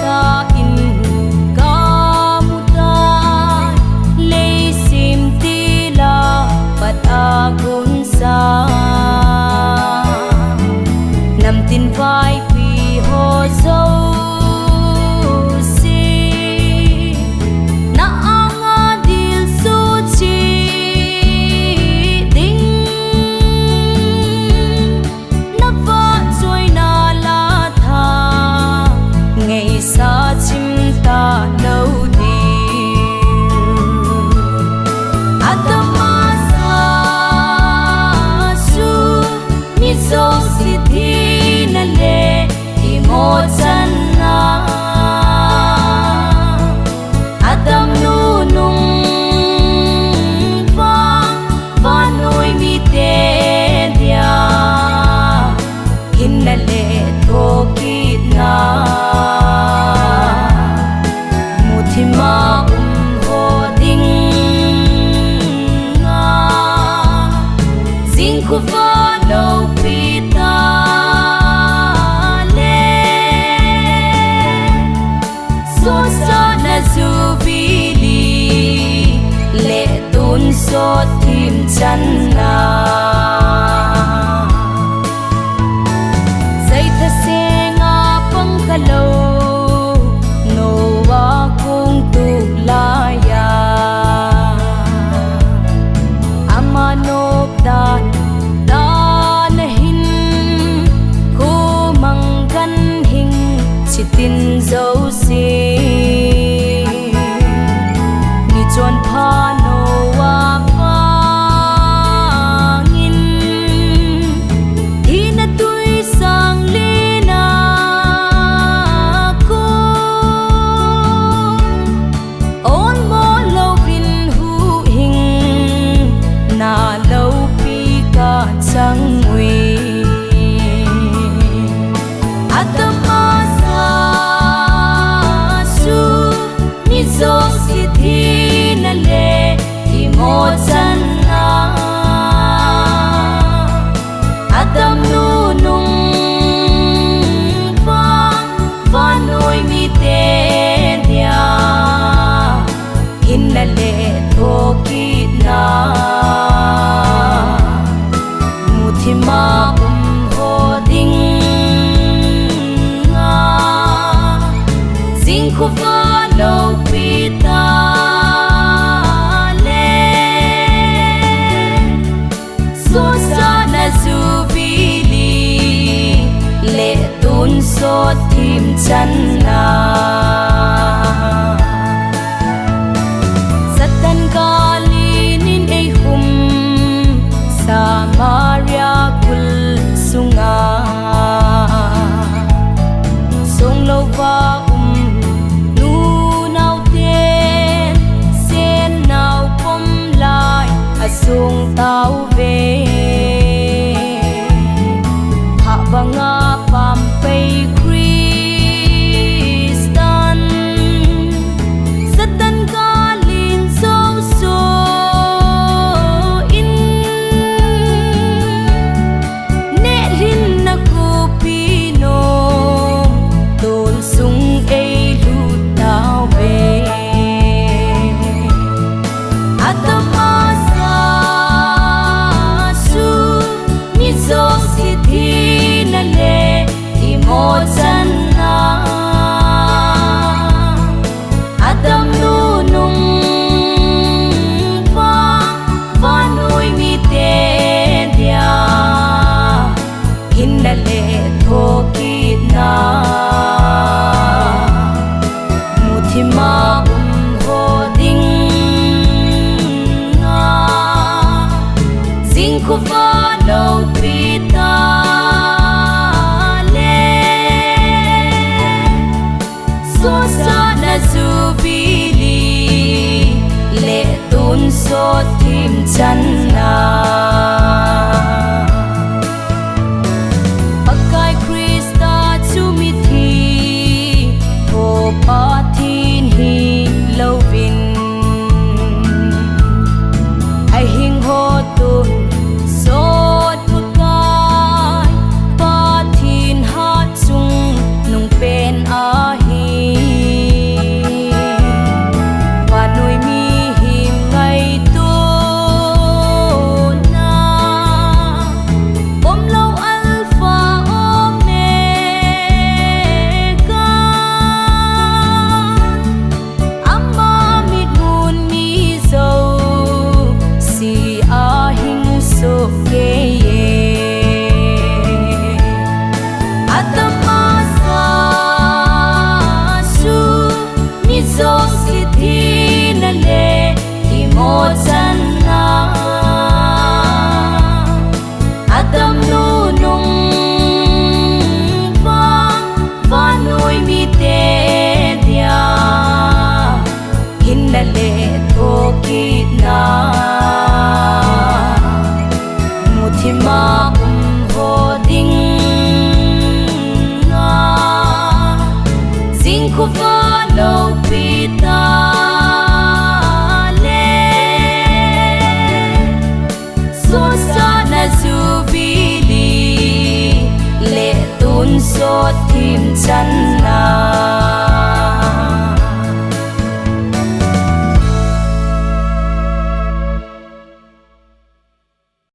ta in ca mu ta lei sim ti la pat a gun sa nam tin vai pi ho zo so tim chan na zai tha se nga pang khalo no wa kung tu la ya amanop dan dan hin ko mangkan hing chitin zo si ni chon pha so tim chan na satan kalinin ei hum Samaria kul sunga song lo wa nu nau ten sen nau pom lai a sung tau ve ha banga pam pei so tim chan na pakai krista chu mi thi ho pa thin hi lovin ai hing ho tu so pakai pa thin ha chung nung pen a hi chăn